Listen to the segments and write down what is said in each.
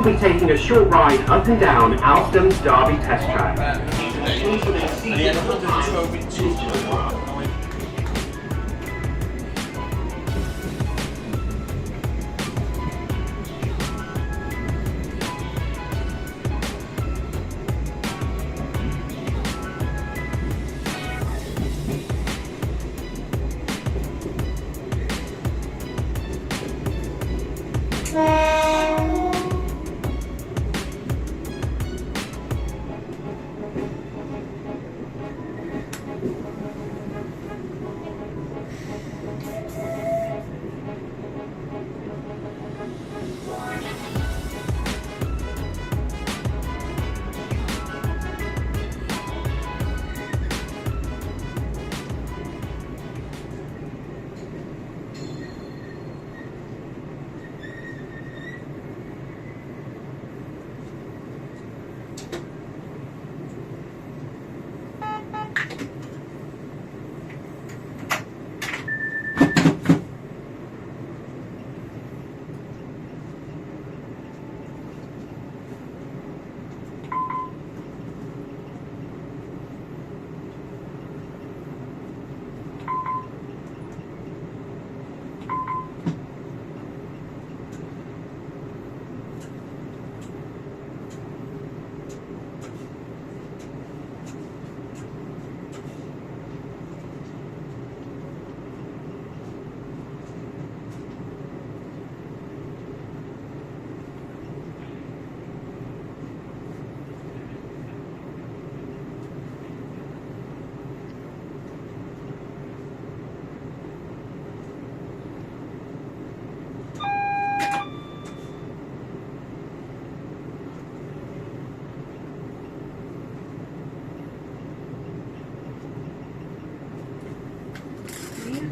will be taking a short ride up and down Alstom's Derby test track.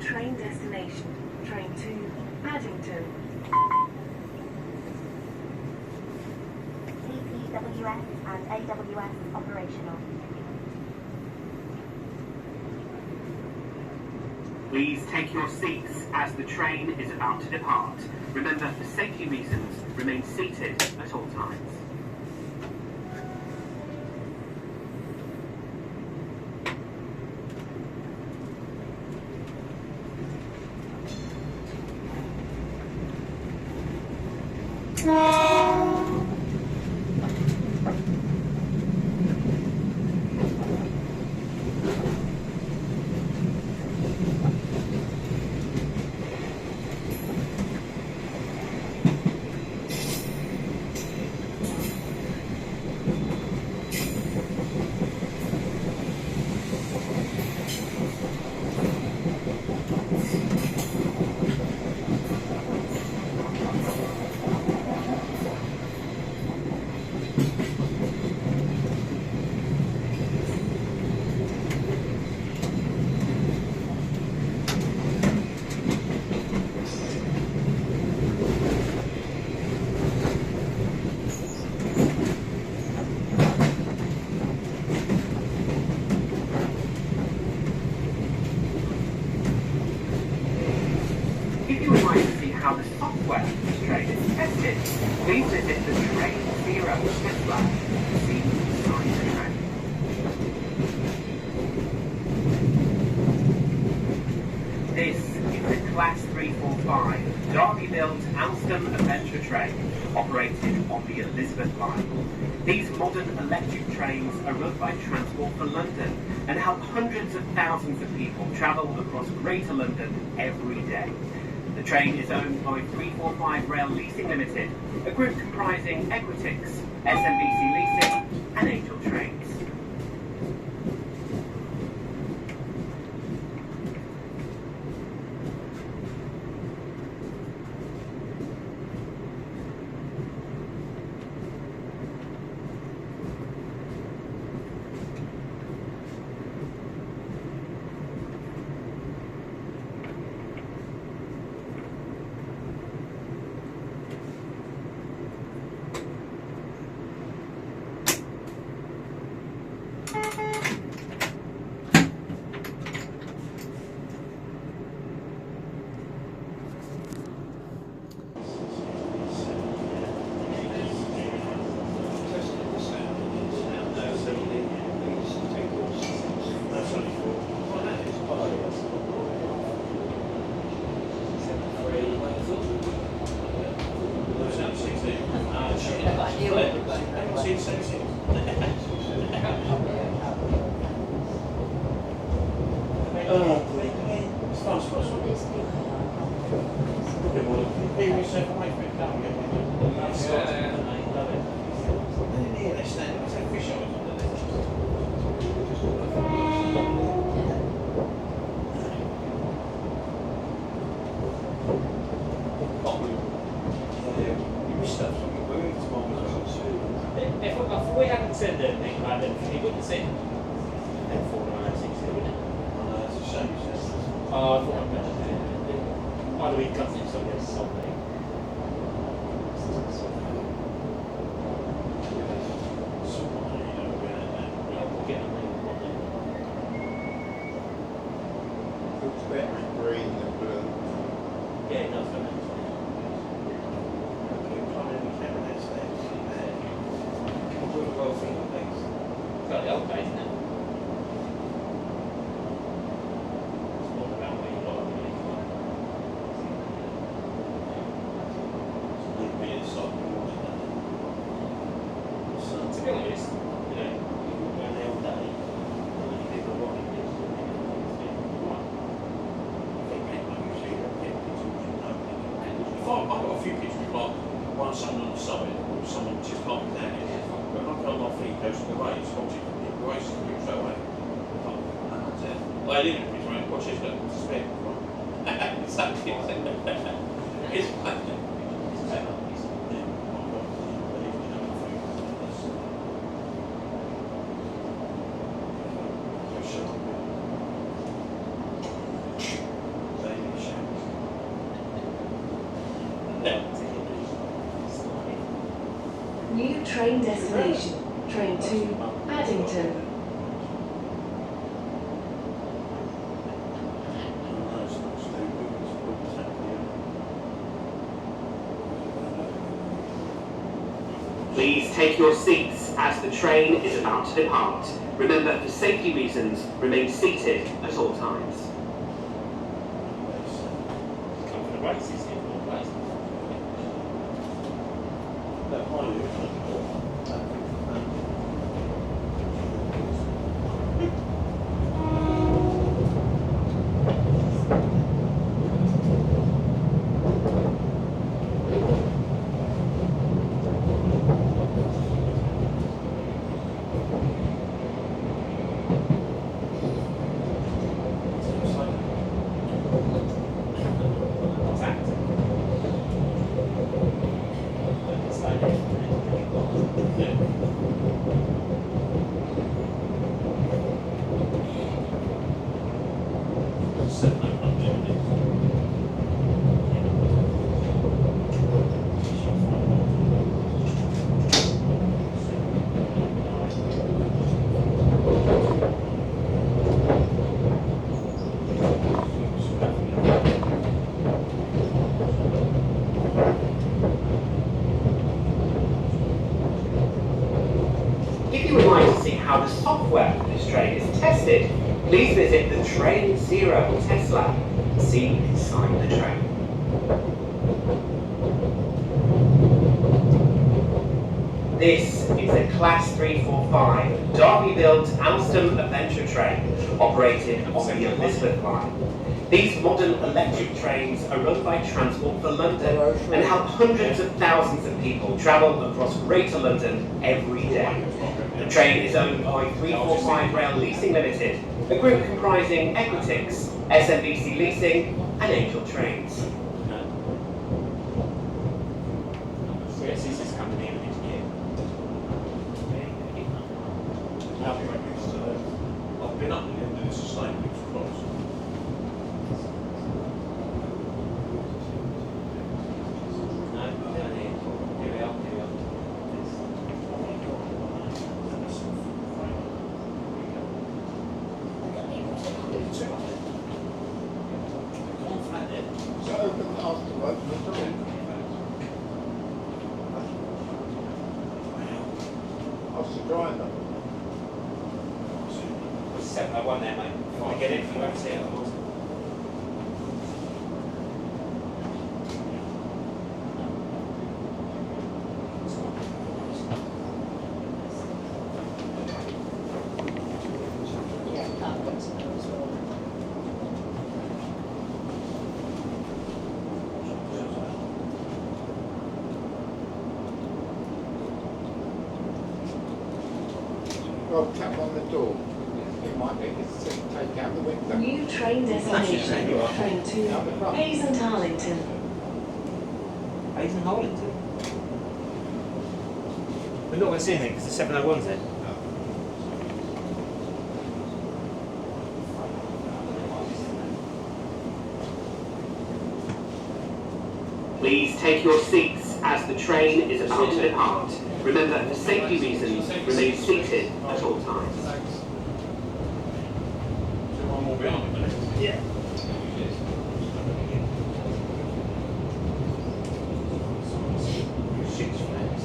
Train destination, train to Paddington. CPWS and AWS operational. Please take your seats as the train is about to depart. Remember, for safety reasons, remain seated at all times. If you would like to see how the software of this train is tested, please visit the Train Zero test lab to see inside the train. This is the Class 345 Derby-built Alstom Adventure train operated on the Elizabeth line. These modern electric trains are run by Transport for London and help hundreds of thousands of people travel across Greater London every day. The train is owned by 345 Rail Leasing Limited, a group comprising Equitix, SMBC Leasing and Angel Trains. fast possible. Okay, well, leave yourself away from it, can't we? Yeah, they stand, it's like fish eyes under there. You missed stuff, so we're going to tomorrow as well. If we hadn't said anything like that, he wouldn't say that 4960, would it? It's a shame, Oh, I thought I'd better do it. Why do we cut it so there's something? We'll get a name on it. Looks better in green than blue. Yeah, it does, doesn't it? It's like the old days, isn't it? It's more about where you like it. To be honest, you know, you walk around there all day, and you people are rocking this, and I've got a few pictures of one someone on the side, or someone just parking down here. But when I come off feet goes to the way, it's watching the race and straight away. Well, I didn't picture it, watch this, look, spare. Exactly. It's New train destination. Train to Paddington. Please take your seats as the train is about to depart. Remember, for safety reasons, remain seated at all times. come for the races in one place. What's that? It's like If you would like to see how the software for this train is tested, please visit the Train Zero test lab and see inside the train. This is a Class 345 Derby-built Alstom adventure train operated on the Elizabeth line. These modern electric trains are run by Transport for London and help hundreds of thousands of people travel across Greater London every day. The train is owned by 345 Rail Leasing Limited, a group comprising Equitix, SMBC Leasing and Angel Trains. yes, this is coming in this year. I've been up to the end of the sustainable cross. No, down here. Here we are, here we are. So open afterwards, What's the grinder? 701 there, mate. If I get it, you won't see it, of course. Well, tap on the door. It might be, it's take out the window. New train destination, train to Out the front. Hayes and Harlington. Hayes and Harlington. We're not going to see anything because the 701's there. Please take your seats as the train is about to depart. Remember, for safety reasons, remain seated at all times. So one more behind me, isn't it? Yeah. Six flags.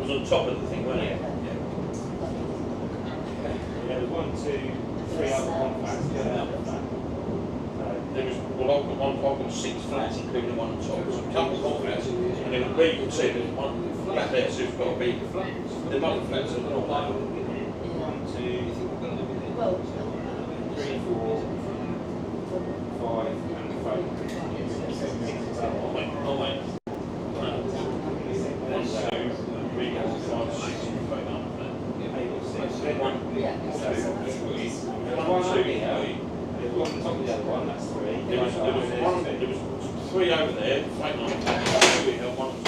On top of the thing, weren't it? Yeah, there's 1, 2, 3 other contracts going out of that. There was, well, I've got 6 flats, including one on top. So a couple of flats, and then where you can see there's one flat there, so it's got a big flat. The other flats are not there. 1, 2, 3, 4, 5, and 5. Oh wait. 1, 2, 3, 4, 5, 6, 7, 8, 9, 10. 1, 2, 3. There's one on top of the other one, that's 3. There was 3 over there, 8, 9, 10, 2 here, 1,